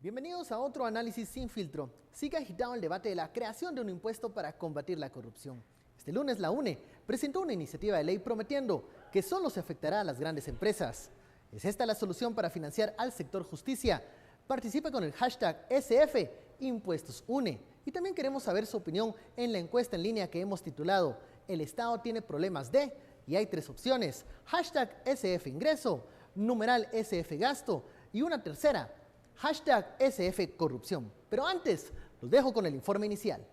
Bienvenidos a otro análisis sin filtro. Sigue agitado el debate de la creación de un impuesto para combatir la corrupción. Este lunes la UNE presentó una iniciativa de ley prometiendo que solo se afectará a las grandes empresas. ¿Es esta la solución para financiar al sector justicia? Participa con el hashtag SF Impuestos UNE. Y también queremos saber su opinión en la encuesta en línea que hemos titulado El Estado tiene problemas de... Y hay tres opciones: hashtag SF Ingreso, numeral SF Gasto y una tercera, hashtag SF Corrupción. Pero antes, los dejo con el informe inicial.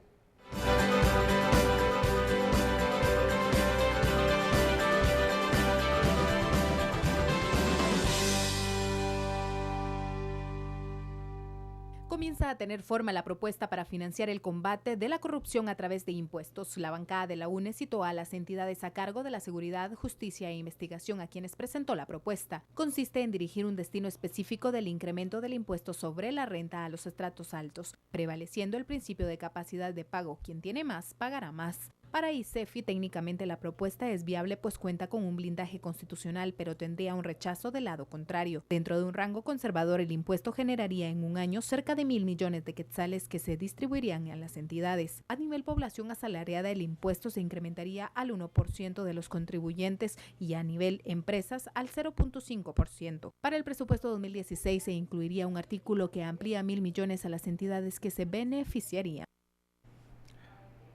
Comienza a tener forma la propuesta para financiar el combate de la corrupción a través de impuestos. La bancada de la UNE citó a las entidades a cargo de la seguridad, justicia e investigación a quienes presentó la propuesta. Consiste en dirigir un destino específico del incremento del impuesto sobre la renta a los estratos altos, prevaleciendo el principio de capacidad de pago. Quien tiene más, pagará más. Para ICEFI, técnicamente la propuesta es viable pues cuenta con un blindaje constitucional, pero tendría un rechazo del lado contrario. Dentro de un rango conservador, el impuesto generaría en un año cerca de 1.000 millones de quetzales que se distribuirían a las entidades. A nivel población asalariada, el impuesto se incrementaría al 1% de los contribuyentes y a nivel empresas al 0.5%. Para el presupuesto 2016 se incluiría un artículo que amplía 1.000 millones a las entidades que se beneficiarían.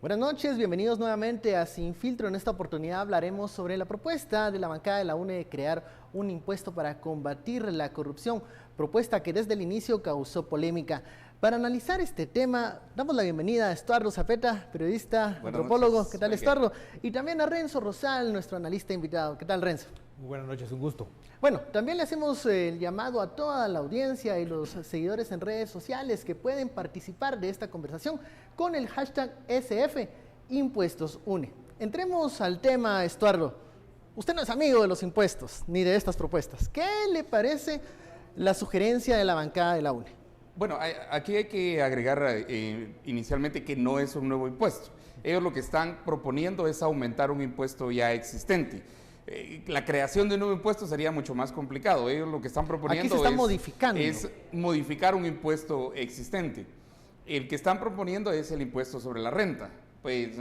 Buenas noches, bienvenidos nuevamente a Sin Filtro. En esta oportunidad hablaremos sobre la propuesta de la bancada de la UNE de crear un impuesto para combatir la corrupción, propuesta que desde el inicio causó polémica. Para analizar este tema, damos la bienvenida a Estuardo Zapeta, periodista, antropólogo. ¿Qué tal, Estuardo? Y también a Renzo Rosal, nuestro analista invitado. ¿Qué tal, Renzo? Muy buenas noches, un gusto. Bueno, también le hacemos el llamado a toda la audiencia y los seguidores en redes sociales que pueden participar de esta conversación con el hashtag SF Impuestos UNE. Entremos al tema, Estuardo. Usted no es amigo de los impuestos ni de estas propuestas. ¿Qué le parece la sugerencia de la bancada de la UNE? Bueno, aquí hay que agregar inicialmente que no es un nuevo impuesto. Ellos lo que están proponiendo es aumentar un impuesto ya existente. La creación de un nuevo impuesto sería mucho más complicado. Ellos lo que están proponiendo es modificar un impuesto existente. El que están proponiendo es el impuesto sobre la renta. Pues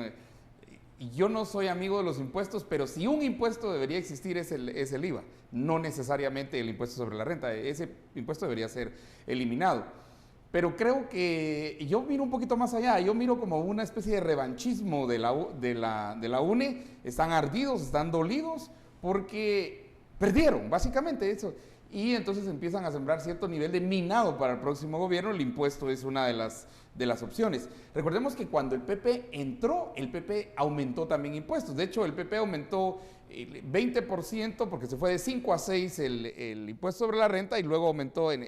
yo no soy amigo de los impuestos, pero si un impuesto debería existir es el IVA, no necesariamente el impuesto sobre la renta. Ese impuesto debería ser eliminado. Pero creo que yo miro un poquito más allá, yo miro como una especie de revanchismo de la UNE. Están ardidos, están dolidos porque perdieron, básicamente eso. Y entonces empiezan a sembrar cierto nivel de minado para el próximo gobierno. El impuesto es una de las opciones. Recordemos que cuando el PP entró, el PP aumentó también impuestos. De hecho, el PP aumentó 20% porque se fue de 5 a 6 el impuesto sobre la renta y luego aumentó en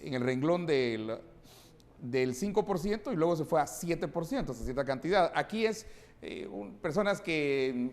el renglón del 5% y luego se fue a 7%, hasta cierta cantidad. Aquí es personas que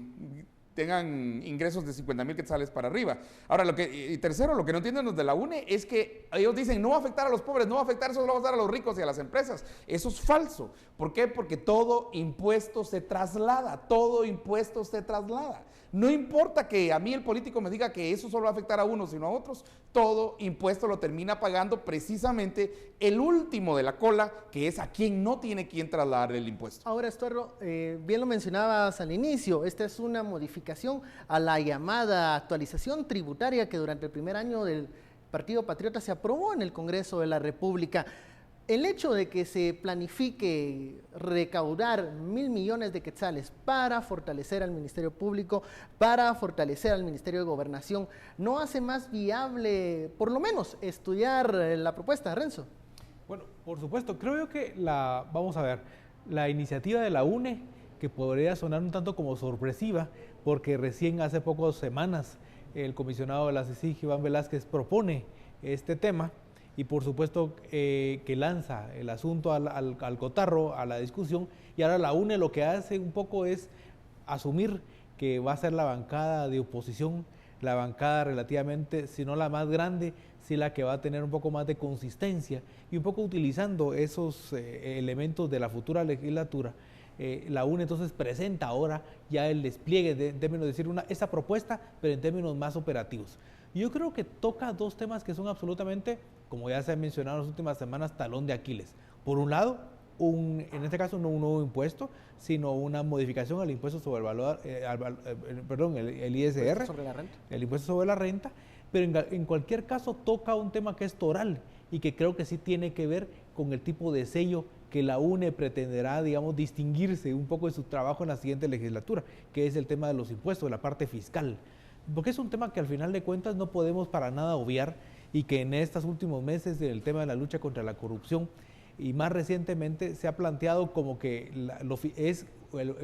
tengan ingresos de 50,000 quetzales para arriba. Ahora, tercero, lo que no entienden los de la UNE es que ellos dicen no va a afectar a los pobres, no va a afectar, eso lo va a dar a los ricos y a las empresas. Eso es falso. ¿Por qué? Porque todo impuesto se traslada, todo impuesto se traslada. No importa que a mí el político me diga que eso solo va a afectar a unos sino a otros, todo impuesto lo termina pagando precisamente el último de la cola, que es a quien no tiene quien trasladar el impuesto. Ahora, Estuardo, bien lo mencionabas al inicio, esta es una modificación a la llamada actualización tributaria que durante el primer año del Partido Patriota se aprobó en el Congreso de la República. El hecho de que se planifique recaudar 1.000 millones de quetzales para fortalecer al Ministerio Público, para fortalecer al Ministerio de Gobernación, ¿no hace más viable, por lo menos, estudiar la propuesta, Renzo? Bueno, por supuesto, creo yo que vamos a ver, la iniciativa de la UNE, que podría sonar un tanto como sorpresiva, porque recién hace pocas semanas el comisionado de la CICIG, Iván Velázquez, propone este tema, y por supuesto que lanza el asunto al cotarro, a la discusión, y ahora la UNE lo que hace un poco es asumir que va a ser la bancada de oposición, la bancada relativamente, si no la más grande, sí la que va a tener un poco más de consistencia, y un poco utilizando esos elementos de la futura legislatura. La UNE entonces presenta ahora ya el despliegue en términos de decir esa propuesta, pero en términos más operativos. Yo creo que toca dos temas que son absolutamente como ya se ha mencionado en las últimas semanas, talón de Aquiles. Por un lado, en este caso no un nuevo impuesto, sino una modificación al impuesto sobre el valor, el ISR, sobre la renta. el impuesto sobre la renta, pero en cualquier caso toca un tema que es toral y que creo que sí tiene que ver con el tipo de sello que la UNE pretenderá, digamos, distinguirse un poco de su trabajo en la siguiente legislatura, que es el tema de los impuestos, de la parte fiscal. Porque es un tema que al final de cuentas no podemos para nada obviar y que en estos últimos meses el tema de la lucha contra la corrupción y más recientemente se ha planteado como que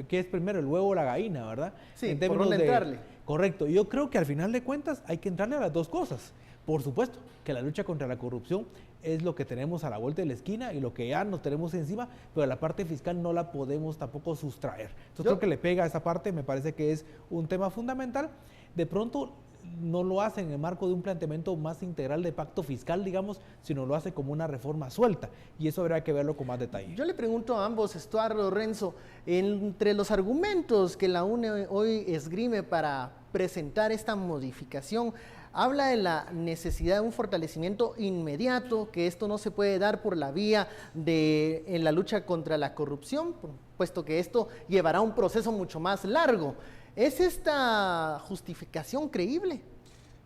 ¿qué es primero, el huevo o la gallina, verdad? Sí, en por dónde entrarle. Correcto, yo creo que al final de cuentas hay que entrarle a las dos cosas. Por supuesto que la lucha contra la corrupción es lo que tenemos a la vuelta de la esquina y lo que ya nos tenemos encima, pero la parte fiscal no la podemos tampoco sustraer. Entonces creo que le pega a esa parte, me parece que es un tema fundamental. De pronto no lo hace en el marco de un planteamiento más integral de pacto fiscal, digamos, sino lo hace como una reforma suelta, y eso habrá que verlo con más detalle. Yo le pregunto a ambos, Estuardo, Renzo, entre los argumentos que la UNE hoy esgrime para presentar esta modificación, habla de la necesidad de un fortalecimiento inmediato, que esto no se puede dar por la vía en la lucha contra la corrupción, puesto que esto llevará un proceso mucho más largo. ¿Es esta justificación creíble?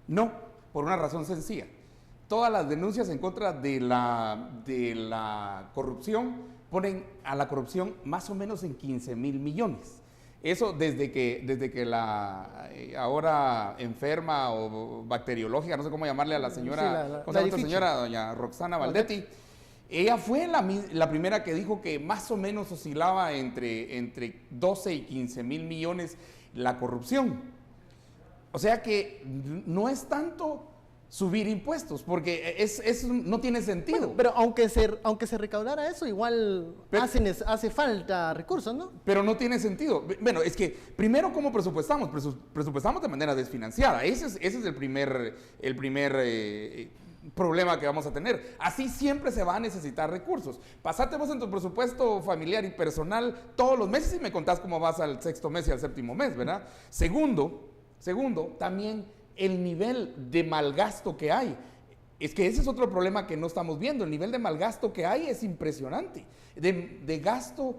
No, por una razón sencilla. Todas las denuncias en contra de la corrupción ponen a la corrupción más o menos en 15,000 millones. Eso desde que la ahora enferma o bacteriológica, no sé cómo llamarle a la señora, ¿cómo se llama esta señora? Doña Roxana Valdetti. Ella fue la primera que dijo que más o menos oscilaba entre 12 y 15,000 millones la corrupción. O sea que no es tanto subir impuestos, porque no tiene sentido. Bueno, pero aunque se recaudara eso, igual hace falta recursos, ¿no? Pero no tiene sentido. Bueno, es que primero, ¿cómo presupuestamos? Presupuestamos de manera desfinanciada. Ese es el primer problema que vamos a tener. Así siempre se va a necesitar recursos. Pasate vos en tu presupuesto familiar y personal todos los meses y me contás cómo vas al sexto mes y al séptimo mes, ¿verdad? Segundo, también el nivel de malgasto que hay. Es que ese es otro problema que no estamos viendo. El nivel de malgasto que hay es impresionante. De gasto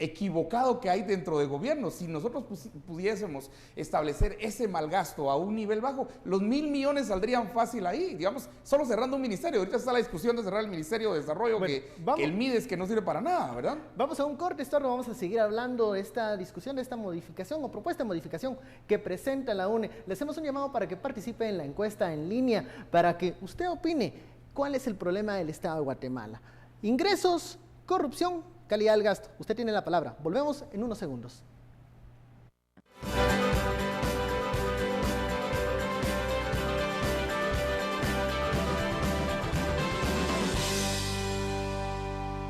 equivocado que hay dentro del gobierno. Si nosotros pudiésemos establecer ese malgasto a un nivel bajo, los 1,000 millones saldrían fácil ahí, digamos, solo cerrando un ministerio. Ahorita está la discusión de cerrar el Ministerio de Desarrollo, bueno, que el MIDES, que no sirve para nada, ¿verdad? Vamos a un corte, Estuardo, vamos a seguir hablando de esta discusión, de esta modificación o propuesta de modificación que presenta la UNE. Le hacemos un llamado para que participe en la encuesta en línea, para que usted opine cuál es el problema del Estado de Guatemala. Ingresos, corrupción, calidad del gasto. Usted tiene la palabra. Volvemos en unos segundos.